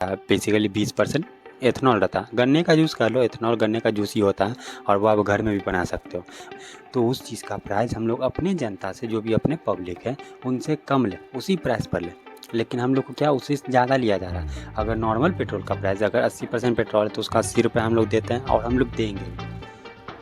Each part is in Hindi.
बेसिकली 20% एथनॉल रहता है। गन्ने का जूस कर लो, एथनॉल गन्ने का जूस ही होता है और वो आप घर में भी बना सकते हो। तो उस चीज़ का प्राइस हम लोग अपने जनता से, जो भी अपने पब्लिक है, उनसे कम ले, उसी प्राइस पर ले। लेकिन हम लोग को क्या उससे ज़्यादा लिया जा रहा है। अगर नॉर्मल पेट्रोल का प्राइस अगर 80% पेट्रोल है तो उसका 80 रुपये हम लोग देते हैं और हम लोग देंगे।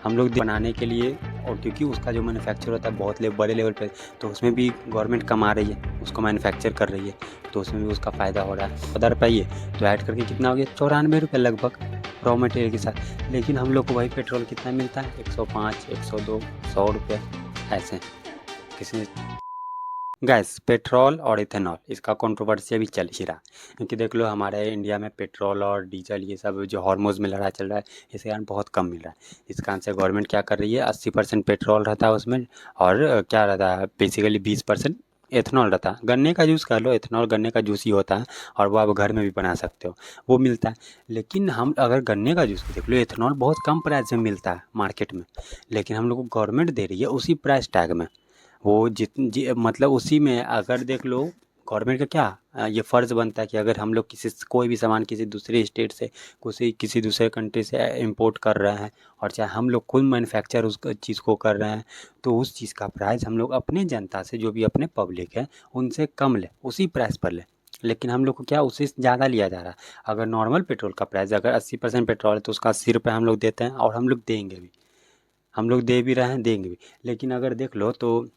हम लोग बनाने के लिए, और क्योंकि उसका जो मैन्युफैक्चर होता है बहुत बड़े लेवल पे, तो उसमें भी गवर्नमेंट कमा रही है, उसको मैन्युफैक्चर कर रही है, तो उसमें भी उसका फ़ायदा हो रहा है। 14 रुपये ये तो ऐड करके कितना हो गया, 94 रुपये लगभग रॉ मटेरियल के साथ। लेकिन हम लोग को वही पेट्रोल कितना मिलता है, 105, 102, 100 रुपये ऐसे। किसी गैस, पेट्रोल और इथेनॉल, इसका कंट्रोवर्सी अभी चल ही रहा है, क्योंकि देख लो हमारे इंडिया में पेट्रोल और डीजल ये सब जो हॉर्मोज में लड़ाई चल रहा है, इसके कारण बहुत कम मिल रहा है। इस कारण से गवर्नमेंट क्या कर रही है, 80% पेट्रोल रहता है उसमें, और क्या रहता है, बेसिकली 20% एथनॉल रहता है। गन्ने का जूस कर लो, एथनॉल गन्ने का जूस ही होता है और वो आप घर में भी बना सकते हो, वो मिलता है। लेकिन हम अगर गन्ने का जूस देख लो, एथनॉल बहुत कम प्राइस में मिलता है मार्केट में, लेकिन हम लोग को गवर्नमेंट दे रही है उसी प्राइस टैग में। वो मतलब उसी में अगर देख लो, गवर्नमेंट का क्या ये फ़र्ज़ बनता है कि अगर हम लोग कोई भी सामान किसी दूसरे स्टेट से, किसी दूसरे कंट्री से इंपोर्ट कर रहे हैं, और चाहे हम लोग खुद मैन्युफैक्चर उस चीज़ को कर रहे हैं, तो उस चीज़ का प्राइस हम लोग अपने जनता से, जो भी अपने पब्लिक है, उनसे कम ले, उसी प्राइस पर ले। लेकिन हम लोग को क्या उससे ज़्यादा लिया जा रहा है। अगर नॉर्मल पेट्रोल का प्राइस अगर 80% पेट्रोल है तो उसका 80 रुपये हम लोग देते हैं और हम लोग देंगे भी। हम लोग दे भी रहे हैं, देंगे भी। लेकिन अगर देख लो तो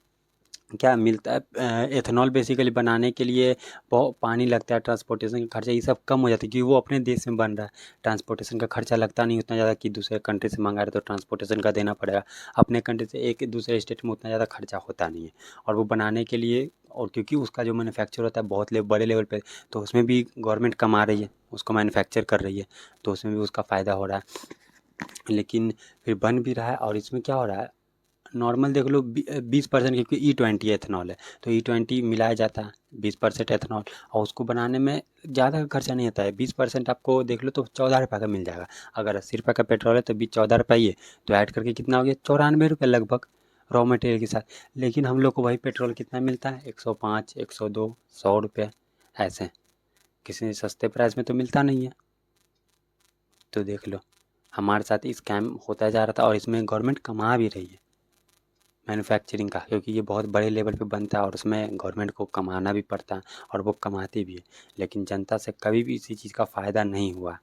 क्या मिलता है, एथेनॉल बेसिकली बनाने के लिए बहुत पानी लगता है, ट्रांसपोर्टेशन का खर्चा ये सब कम हो जाता है, क्योंकि वो अपने देश में बन रहा है। ट्रांसपोर्टेशन का खर्चा लगता नहीं उतना ज़्यादा, कि दूसरे कंट्री से मंगा रहे तो ट्रांसपोर्टेशन का देना पड़ेगा। अपने कंट्री से एक दूसरे स्टेट में उतना ज़्यादा खर्चा होता नहीं है। और वो बनाने के लिए, और क्योंकि उसका जो मैन्युफैक्चर होता है बहुत बड़े लेवल पे, तो उसमें भी गवर्नमेंट कमा रही है, उसको मैन्युफैक्चर कर रही है, तो उसमें भी उसका फ़ायदा हो रहा है। लेकिन फिर बन भी रहा है, और इसमें क्या हो रहा है, नॉर्मल देख लो 20%, क्योंकि E20 एथेनॉल है, तो E20 मिलाया जाता है 20% एथेनॉल, और उसको बनाने में ज़्यादा खर्चा नहीं आता है। 20% आपको देख लो तो 14 रुपये का मिल जाएगा। अगर 80 रुपये का पेट्रोल है तो 14 रुपये ये तो ऐड करके कितना हो गया, 94 रुपये लगभग रॉ मटेरियल के साथ। लेकिन हम लोग को वही पेट्रोल कितना मिलता है, 105, 102, 100 रुपये ऐसे। किसी सस्ते प्राइस में तो मिलता नहीं है। तो देख लो हमारे साथ स्कैम होता जा रहा था, और इसमें गवर्नमेंट कमा भी रही है मैन्युफैक्चरिंग का, क्योंकि ये बहुत बड़े लेवल पे बनता है और उसमें गवर्नमेंट को कमाना भी पड़ता है, और वो कमाती भी है। लेकिन जनता से कभी भी इसी चीज़ का फ़ायदा नहीं हुआ।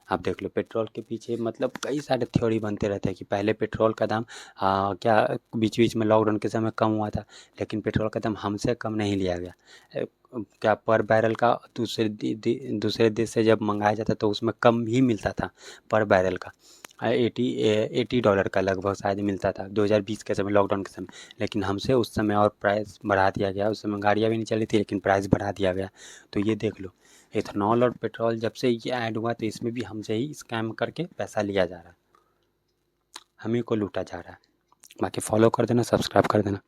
आप देख लो पेट्रोल के पीछे मतलब कई सारे थ्योरी बनते रहते हैं कि पहले पेट्रोल का दाम क्या बीच बीच में लॉकडाउन के समय कम हुआ था, लेकिन पेट्रोल का दाम हमसे कम नहीं लिया गया। क्या पर बैरल का दूसरे देश से जब मंगाया जाता तो उसमें कम ही मिलता था पर बैरल का। 80 डॉलर का लगभग शायद मिलता था 2020 के समय, लॉकडाउन के समय। लेकिन हमसे उस समय और प्राइस बढ़ा दिया गया। उस समय गाड़ियाँ भी नहीं चली थी, लेकिन प्राइस बढ़ा दिया गया। तो ये देख लो, एथेनॉल और पेट्रोल जब से ये ऐड हुआ तो इसमें भी हमसे ही स्कैम करके पैसा लिया जा रहा है, हम ही को लूटा जा रहा है। बाकी फॉलो कर देना, सब्सक्राइब कर देना।